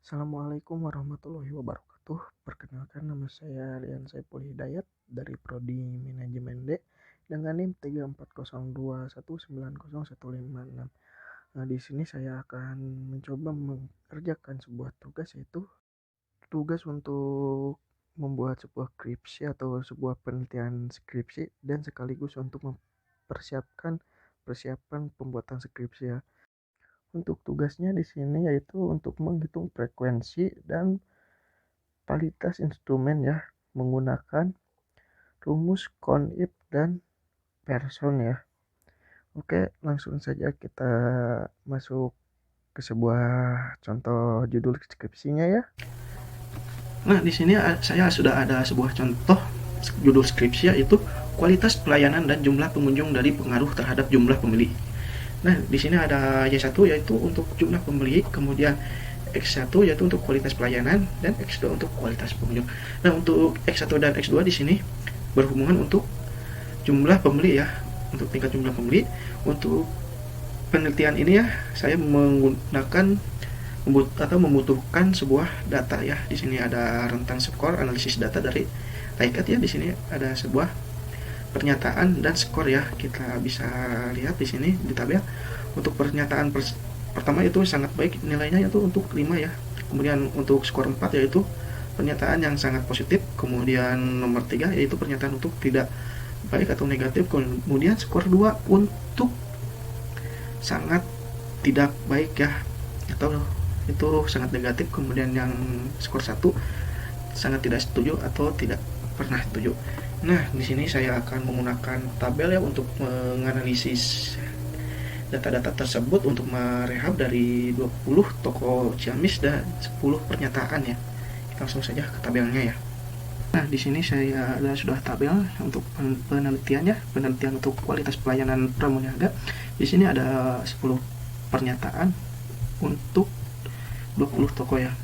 Assalamualaikum warahmatullahi wabarakatuh. Perkenalkan, nama saya Rian Saiful Hidayat dari Prodi Manajemen D dengan NIM 34021901156. Nah, di sini saya akan mencoba mengerjakan sebuah tugas, yaitu tugas untuk membuat sebuah skripsi atau sebuah penelitian skripsi, dan sekaligus untuk mempersiapkan persiapan pembuatan skripsi ya. Untuk tugasnya di sini yaitu untuk menghitung frekuensi dan kualitas instrumen ya, menggunakan rumus Kohn-Ip dan Pearson ya. Oke, langsung saja kita masuk ke sebuah contoh judul skripsinya ya. Nah, di sini saya sudah ada sebuah contoh judul skripsi, yaitu kualitas pelayanan dan jumlah pengunjung dari pengaruh terhadap jumlah pembeli. Nah, di sini ada Y1 yaitu untuk jumlah pembeli, kemudian X1 yaitu untuk kualitas pelayanan, dan X2 untuk kualitas pengunjung. Nah, untuk X1 dan X2 di sini berhubungan untuk jumlah pembeli ya, untuk tingkat jumlah pembeli. Untuk penelitian ini ya, saya menggunakan membutuhkan sebuah data ya. Di sini ada rentang skor analisis data dari TICAT ya. Di sini ada sebuah pernyataan dan skor ya. Kita bisa lihat di sini di tabel. Untuk pernyataan pertama itu sangat baik, nilainya itu untuk 5 ya. Kemudian untuk skor 4 yaitu pernyataan yang sangat positif. Kemudian nomor 3 yaitu pernyataan untuk tidak baik atau negatif. Kemudian skor 2 untuk sangat tidak baik ya, atau itu sangat negatif. Kemudian yang skor 1 sangat tidak setuju atau tidak pernah setuju. Nah, di sini saya akan menggunakan tabel ya untuk menganalisis data-data tersebut untuk merehab dari 20 toko Ciamis dan 10 pernyataan ya. Kita langsung saja ke tabelnya ya. Nah, di sini saya sudah tabel untuk penelitiannya, penelitian untuk kualitas pelayanan pramuniaga. Di sini ada 10 pernyataan untuk 20 toko ya.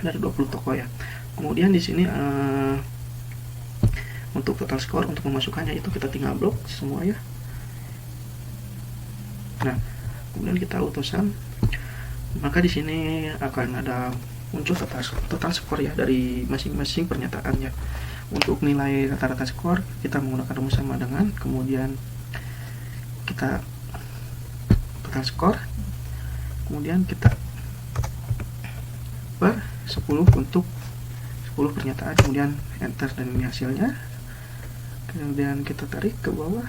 Ada 20 toko ya. Kemudian di sini untuk total skor untuk memasukkannya itu kita tinggal blok semua ya. Nah, kemudian kita auto sum. Maka di sini akan ada muncul total skor ya dari masing-masing pernyataan ya. Untuk nilai rata-rata skor kita menggunakan rumus sama dengan, kemudian kita total skor, kemudian kita per 10 untuk 10 pernyataan, kemudian enter, dan ini hasilnya. Kemudian kita tarik ke bawah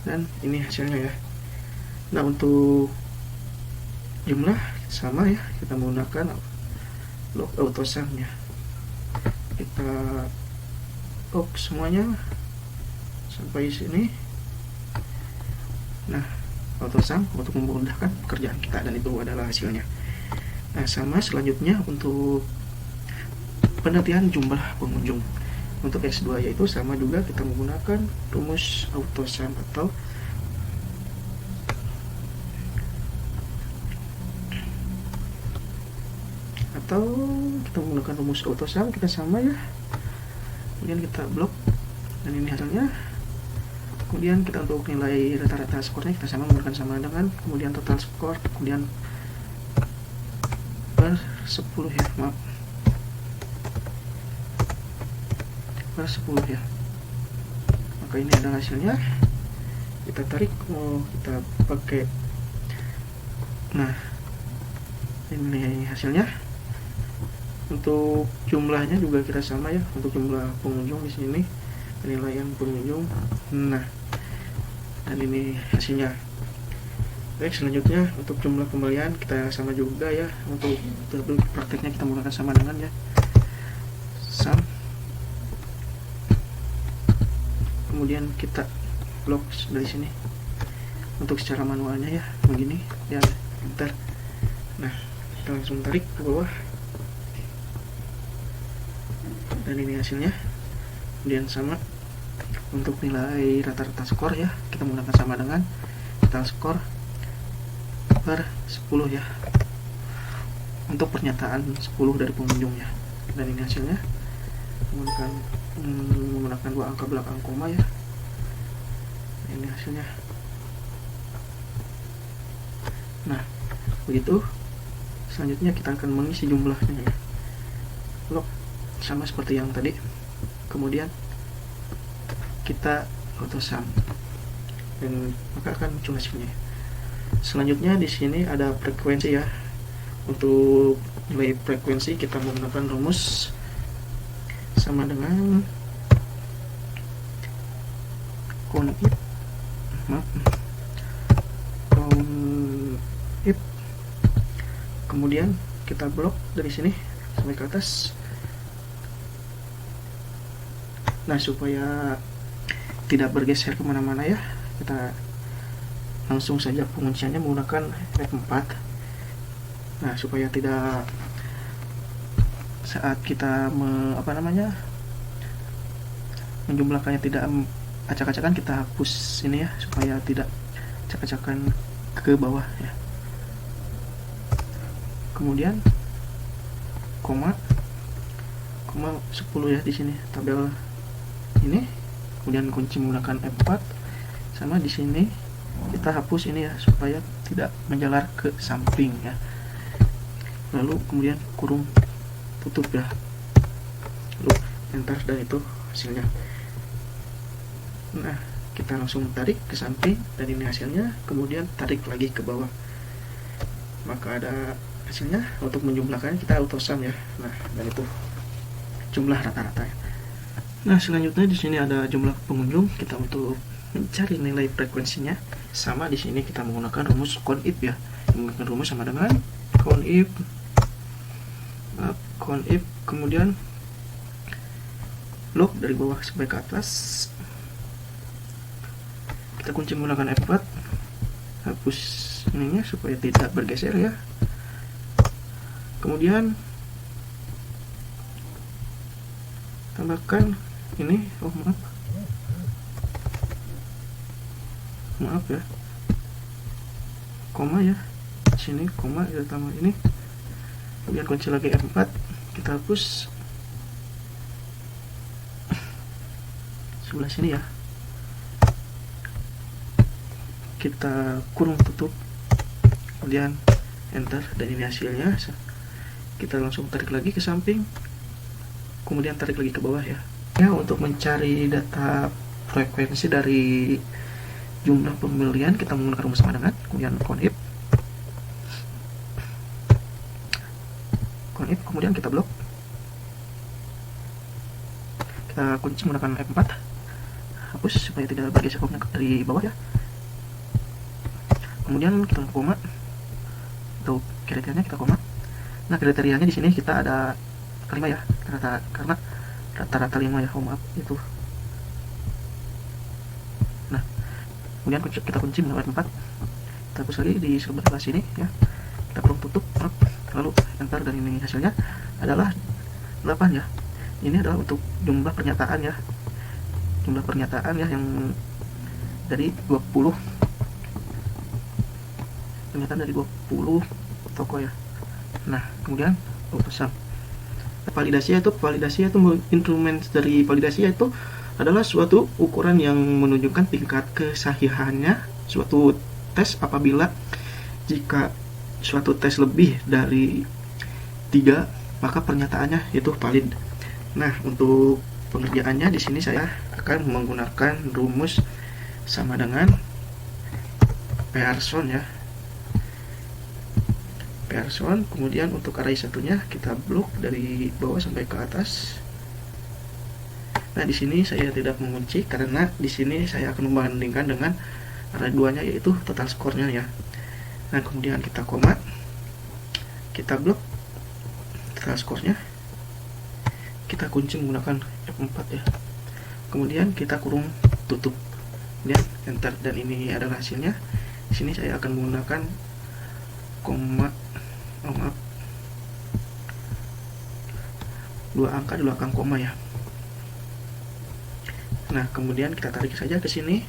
dan ini hasilnya ya. Nah, untuk jumlah sama ya, kita menggunakan log auto sum ya. Kita log semuanya sampai sini. Nah, auto sum untuk memudahkan pekerjaan kita, dan itu adalah hasilnya. Nah, sama selanjutnya untuk penelitian jumlah pengunjung. Untuk X2 yaitu sama juga, kita menggunakan rumus auto sum atau kita menggunakan rumus auto sum, kita sama ya. Kemudian kita blok, dan ini hasilnya. Kemudian kita untuk nilai rata-rata skornya kita sama menggunakan sama dengan, kemudian total skor, kemudian per 10 ya, maaf, per 10 ya. Maka ini adalah hasilnya. Kita tarik, kita pakai. Nah, ini hasilnya. Untuk jumlahnya juga kita sama ya, untuk jumlah pengunjung di sini, penilaian pengunjung. Nah, dan ini hasilnya. Baik, selanjutnya untuk jumlah pembelian kita sama juga ya. Untuk prakteknya kita menggunakan sama dengan ya, sum. Kemudian kita blok dari sini. Untuk secara manualnya ya begini ya, enter. Nah, kita langsung tarik ke bawah, dan ini hasilnya. Kemudian sama untuk nilai rata-rata skor ya, kita menggunakan sama dengan total skor per 10 ya, untuk pernyataan 10 dari pengunjungnya. Dan ini hasilnya menggunakan 2 angka belakang koma ya. Ini hasilnya. Nah, begitu Selanjutnya kita akan mengisi jumlahnya ya. Log sama seperti yang tadi. Kemudian kita auto sum dan maka akan muncul hasilnya. Selanjutnya di sini ada frekuensi ya. Untuk nilai frekuensi kita menggunakan rumus sama dengan count if, kemudian kita blok dari sini sampai ke atas. Nah, supaya tidak bergeser kemana-mana ya, kita langsung saja pengunciannya menggunakan F4. Nah, supaya tidak saat kita menjumlahkannya tidak acak-acakan, kita hapus ini ya, supaya tidak acak-acakan ke bawah ya. Kemudian koma 10 ya di sini tabel ini. Kemudian kunci menggunakan F4, sama di sini kita hapus ini ya, supaya tidak menjalar ke samping ya. Lalu kemudian kurung tutup ya, lalu enter, dan itu hasilnya. Nah, kita langsung tarik ke samping dan ini hasilnya, kemudian tarik lagi ke bawah, maka ada hasilnya. Untuk menjumlahkannya kita auto sum ya. Nah, dan itu jumlah rata-rata ya. Nah, selanjutnya di sini ada jumlah pengunjung. Kita untuk mencari nilai frekuensinya, sama di sini kita menggunakan rumus count if ya. Menggunakan rumus sama dengan count if, kemudian log dari bawah sampai ke atas. Kita kunci menggunakan F4, hapus ininya supaya tidak bergeser ya. Kemudian tambahkan ini, maaf ya, koma ya, sini koma kita tambah ini. Kemudian kunci lagi F4, kita hapus sebelah sini ya, kita kurung tutup, kemudian enter, dan ini hasilnya. Kita langsung tarik lagi ke samping, kemudian tarik lagi ke bawah ya. Ya, untuk mencari data frekuensi dari jumlah pembelian kita menggunakan rumus sama dengan kemudian count if, kemudian kita blok, kita kunci menggunakan F4, hapus supaya tidak bergeser dari bawah ya. Kemudian kita koma, untuk kriterianya kita koma. Nah, kriterianya di sini kita ada 5 ya, karena rata-rata 5 ya, maaf itu. Nah, kemudian kita kunci menggunakan 4, kita hapus lagi di sebelah sini ya, kita kurung tutup, lalu enter, dan ini hasilnya adalah 8 ya. Ini adalah untuk jumlah pernyataan ya, yang dari 20 pernyataan dari 20 toko ya. Nah, kemudian auto sum. Validasi itu instrumen dari validasi itu adalah suatu ukuran yang menunjukkan tingkat kesahihannya suatu tes. Apabila jika suatu tes lebih dari 3, maka pernyataannya itu valid. Nah, untuk pengerjaannya di sini saya akan menggunakan rumus sama dengan Pearson ya. Kemudian untuk array satunya kita blok dari bawah sampai ke atas. Nah, di sini saya tidak mengunci karena di sini saya akan membandingkan dengan array 2-nya, yaitu total skornya ya. Nah, kemudian kita koma, kita blok total skornya, kita kunci menggunakan F4 ya. Kemudian kita kurung tutup, kemudian enter, dan ini adalah hasilnya. Di sini saya akan menggunakan dua angka di belakang koma ya. Nah, kemudian kita tarik saja ke sini.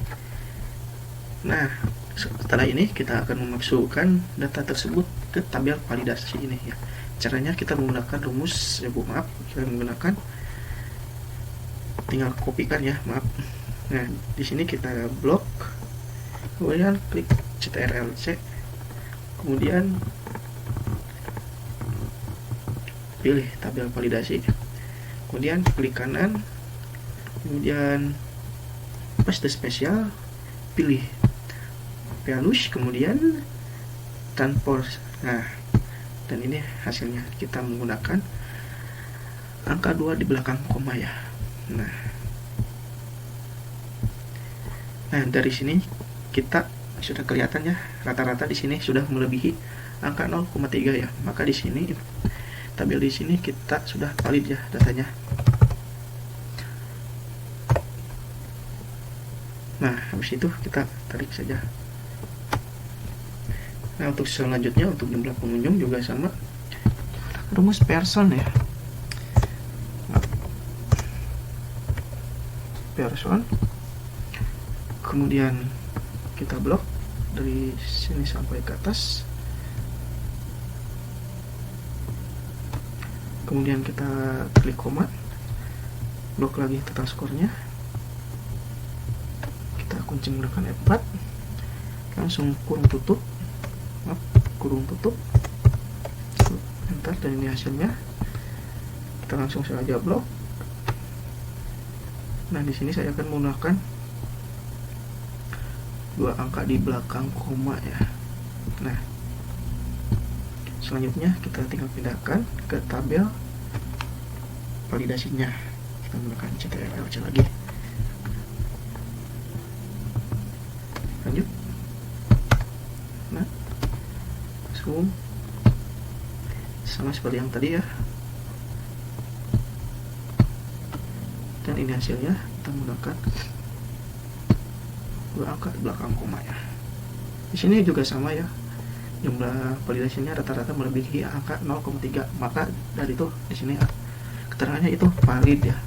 Nah, setelah ini kita akan memasukkan data tersebut ke tabel validasi ini ya. Caranya kita menggunakan rumus kita menggunakan, tinggal kopikan ya, Nah, di sini kita blok, kemudian klik CTRL-C, kemudian pilih tabel validasi, kemudian klik kanan, kemudian paste spesial, pilih Pialus, kemudian transpose. Nah, dan ini hasilnya, kita menggunakan angka 2 di belakang koma ya. Nah dari sini kita sudah kelihatan ya, rata-rata di sini sudah melebihi angka 0,3 ya. Maka di sini tabel di sini kita sudah valid ya datanya. Nah, habis itu kita tarik saja. Nah, untuk selanjutnya, untuk jumlah pengunjung juga sama. Rumus Pearson ya. Pearson. Kemudian kita blok dari sini sampai ke atas. Kemudian kita klik koma. Blok lagi total skornya. Kunci menggunakan F4, langsung kurung tutup, enter, dan ini hasilnya. Kita langsung saja blok. Nah, di sini saya akan menggunakan 2 angka di belakang koma ya. Nah, selanjutnya kita tinggal pindahkan ke tabel validasinya. Kita menggunakan CTRL-C lagi. Lanjut. Nah, zoom sama seperti yang tadi ya. Dan ini hasilnya, kita menggunakan 2 angka di belakang koma ya. Di sini juga sama ya, jumlah validasinya rata-rata melebihi angka 0,3. Maka dari itu di sini keterangannya itu valid ya.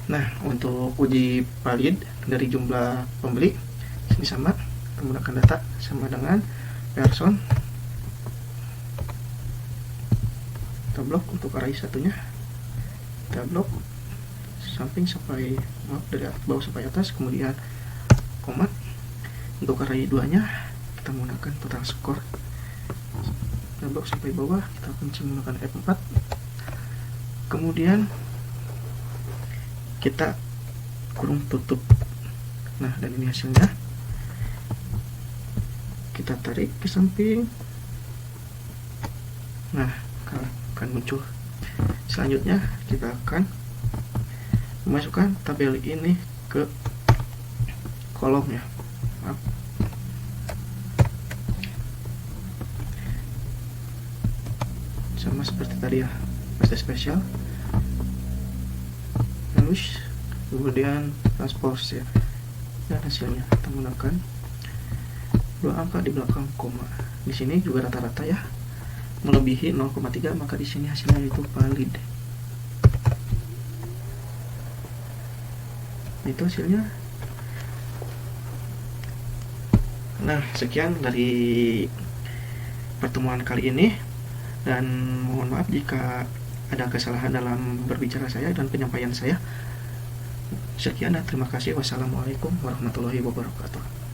Nah, untuk uji valid dari jumlah pembeli, ini sama, menggunakan data sama dengan Pearson. Kita blok untuk array satunya, kita blok samping sampai, dari bawah sampai atas, kemudian koma. Untuk array 2 nya kita menggunakan total score, kita blok sampai bawah, kita kunci menggunakan F4, kemudian kita kurung tutup. Nah, dan ini hasilnya, kita tarik ke samping. Nah, akan muncul. Selanjutnya kita akan memasukkan tabel ini ke kolom ya. Sama seperti tadi ya, paste spesial, kemudian transpose ya. Dan hasilnya kita menggunakan 2 angka di belakang koma. Di sini juga rata-rata ya melebihi 0,3, maka di sini hasilnya itu valid. Itu hasilnya. Nah, sekian dari pertemuan kali ini, dan mohon maaf jika ada kesalahan dalam berbicara saya dan penyampaian saya. Sekian dan terima kasih. Wassalamualaikum warahmatullahi wabarakatuh.